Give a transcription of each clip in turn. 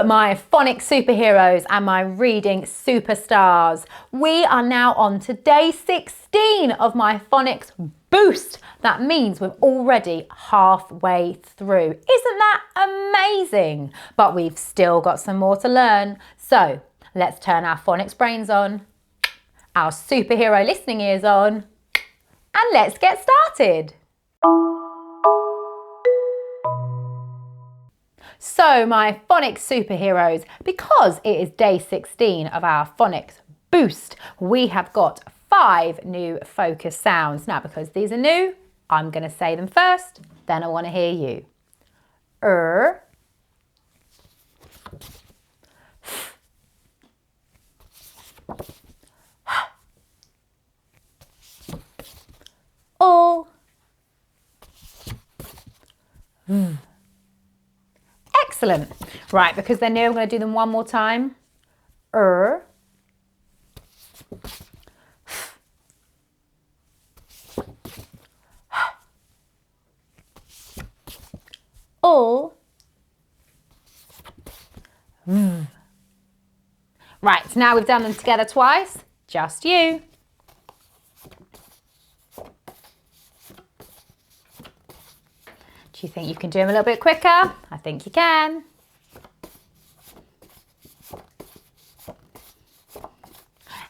my phonics superheroes and my reading superstars, we are now on to day 16 of my Phonics Boost. That means we're already halfway through. Isn't that amazing? But we've still got some more to learn. So let's turn our phonics brains on, our superhero listening ears on, and let's get started. So my phonics superheroes, because it is day 16 of our Phonics Boost, we have got 5 new focus sounds. Now, because these are new, I'm going to say them first, then I want to hear you. O. Excellent. Right, because they're new, I'm going to do them one more time. O. Right, so now we've done them together twice. Just you. Do you think you can do them a little bit quicker? I think you can.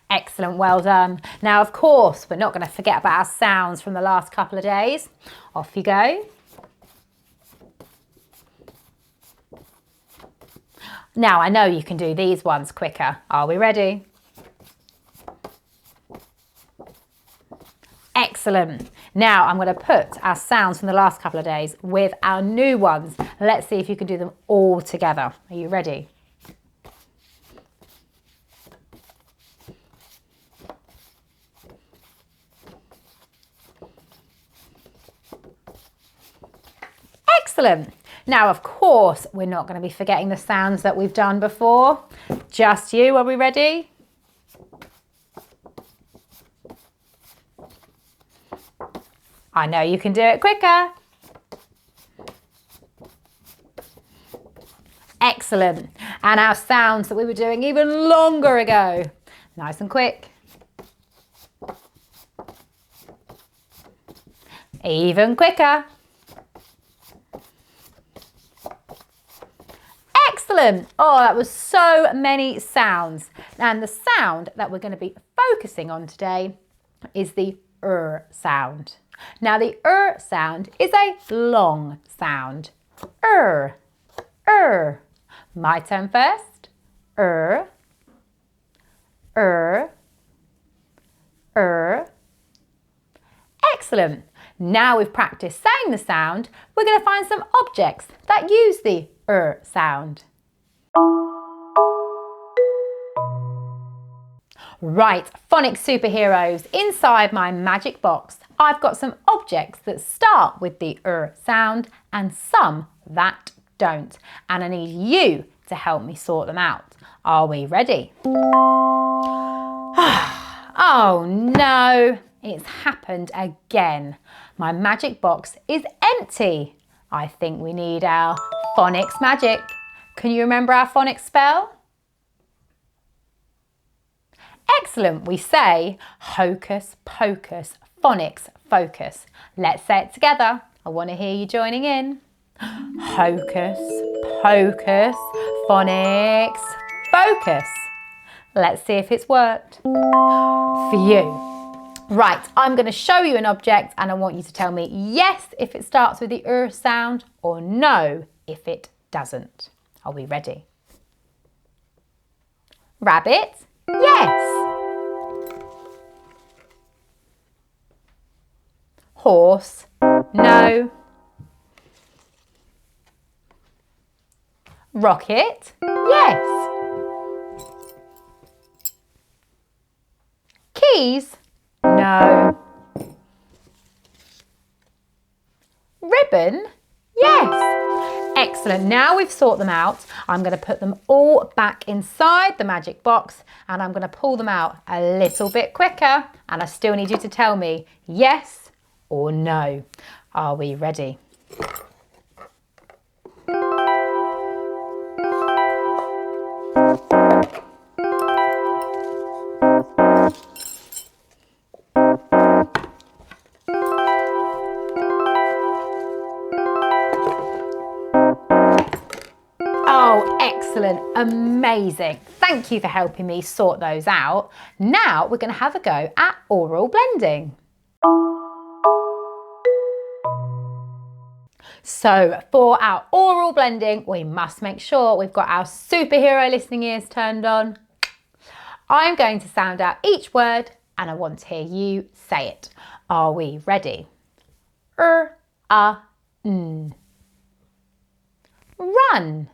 Excellent, well done. Now, of course, we're not going to forget about our sounds from the last couple of days. Off you go. Now, I know you can do these ones quicker. Are we ready? Excellent. Now I'm going to put our sounds from the last couple of days with our new ones. Let's see if you can do them all together. Are you ready? Excellent. Now, of course, we're not going to be forgetting the sounds that we've done before. Just you. Are we ready? I know you can do it quicker. Excellent. And our sounds that we were doing even longer ago. Nice and quick. Even quicker. Excellent. Oh, that was so many sounds. And the sound that we're going to be focusing on today is the sound. Now the sound is a long sound. My turn first. Excellent. Now we've practiced saying the sound, we're going to find some objects that use the sound. Right, phonics superheroes, inside my magic box, I've got some objects that start with the sound and some that don't. And I need you to help me sort them out. Are we ready? Oh no, it's happened again. My magic box is empty. I think we need our phonics magic. Can you remember our phonics spell? Excellent. We say hocus pocus, phonics focus. Let's say it together. I want to hear you joining in. Hocus pocus, phonics focus. Let's see if it's worked for you. Right, I'm going to show you an object and I want you to tell me yes if it starts with the sound or no if it doesn't. Are we ready? Rabbit? Yes. Horse? No. Rocket? Yes. Keys? No. Ribbon? Yes. Excellent. Now we've sorted them out, I'm going to put them all back inside the magic box and I'm going to pull them out a little bit quicker, and I still need you to tell me yes or no. Are we ready? Excellent, amazing. Thank you for helping me sort those out. Now we're going to have a go at oral blending. So for our oral blending, we must make sure we've got our superhero listening ears turned on. I'm going to sound out each word and I want to hear you say it. Are we ready? N. Run.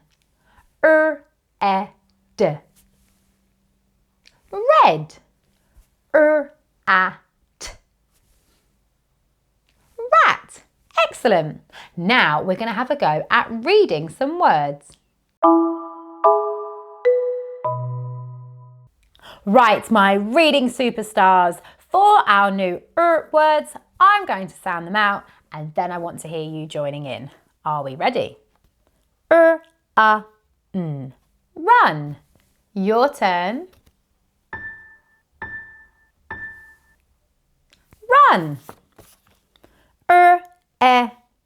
D. Red. T. Rat. Excellent. Now we're going to have a go at reading some words. Right, my reading superstars, for our new words, I'm going to sound them out and then I want to hear you joining in. Are we ready? N. Run. Your turn. Run.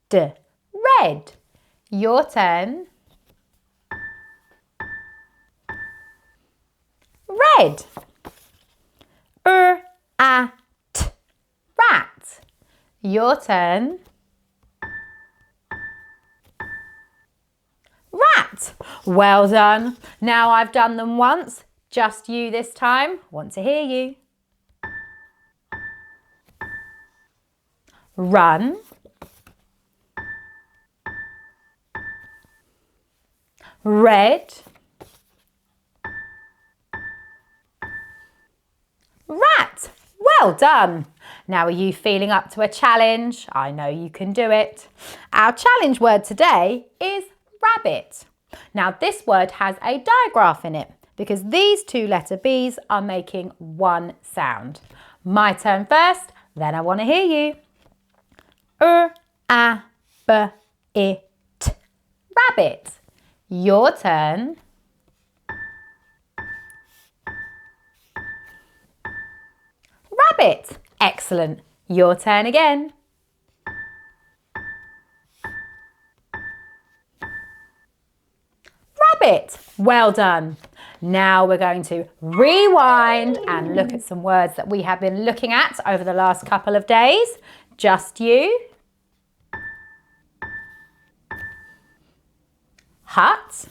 D. Red. Your turn. Red. T. Rat. Your turn. Rat. Well done. Now I've done them once, just you this time. Want to hear you. Run. Red. Rat. Well done. Now are you feeling up to a challenge? I know you can do it. Our challenge word today is rabbit. Now this word has a digraph in it because these two letter B's are making one sound. My turn first, then I want to hear you. It. Rabbit. Your turn. Rabbit. Excellent. Your turn again. Rabbit. Well done. Now we're going to rewind and look at some words that we have been looking at over the last couple of days. Just you. Hut.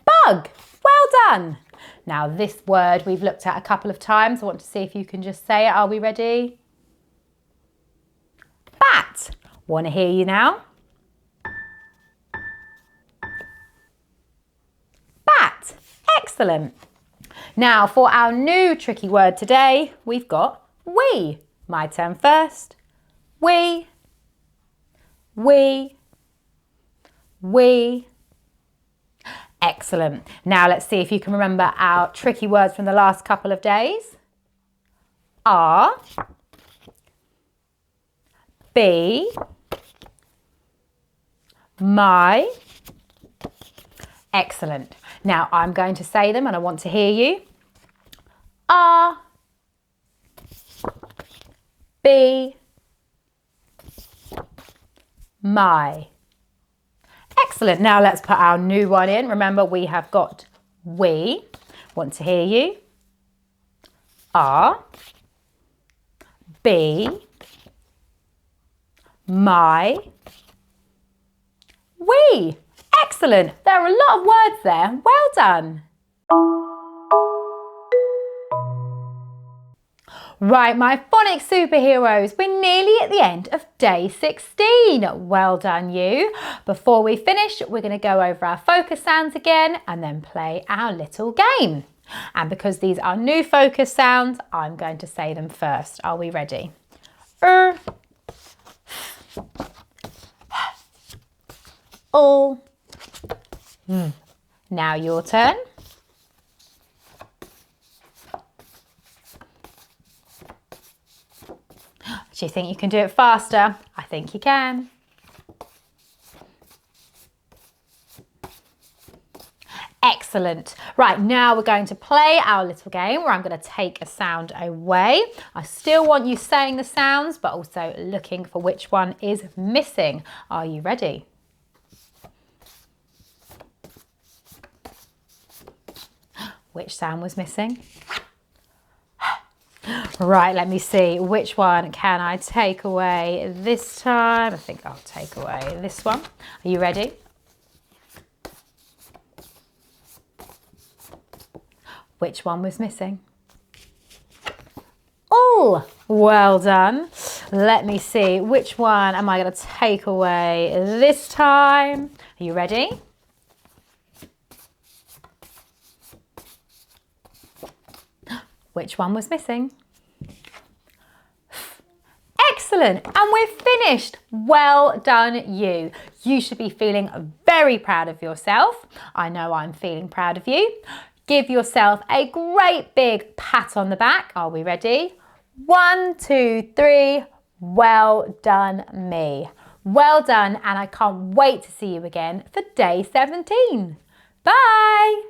Bug. Well done. Now this word we've looked at a couple of times. I want to see if you can just say it. Are we ready? Bat. Want to hear you now? Bat. Excellent. Now for our new tricky word today, we've got we. My turn first. We. Excellent. Now let's see if you can remember our tricky words from the last couple of days. Are. Be. My. Excellent. Now I'm going to say them and I want to hear you. Are. Be. My. Excellent. Now let's put our new one in. Remember we have got we. Want to hear you. Are. Be. My. We. Excellent. There are a lot of words there. Well done. Right, my phonics superheroes, we're nearly at the end of day 16. Well done you. Before we finish, we're going to go over our focus sounds again and then play our little game. And because these are new focus sounds, I'm going to say them first. Are we ready? All. Now your turn. Do you think you can do it faster? I think you can. Excellent. Excellent. Right, now we're going to play our little game where I'm going to take a sound away. I still want you saying the sounds, but also looking for which one is missing. Are you ready? Which sound was missing? Right, let me see. Which one can I take away this time? I think I'll take away this one. Are you ready? Which one was missing? Oh, well done. Let me see. Which one am I going to take away this time? Are you ready? Which one was missing? Excellent, and we're finished. Well done you. You should be feeling very proud of yourself. I know I'm feeling proud of you. Give yourself a great big pat on the back. Are we ready? 1, 2, 3. Well done me. Well done, and I can't wait to see you again for day 17. Bye.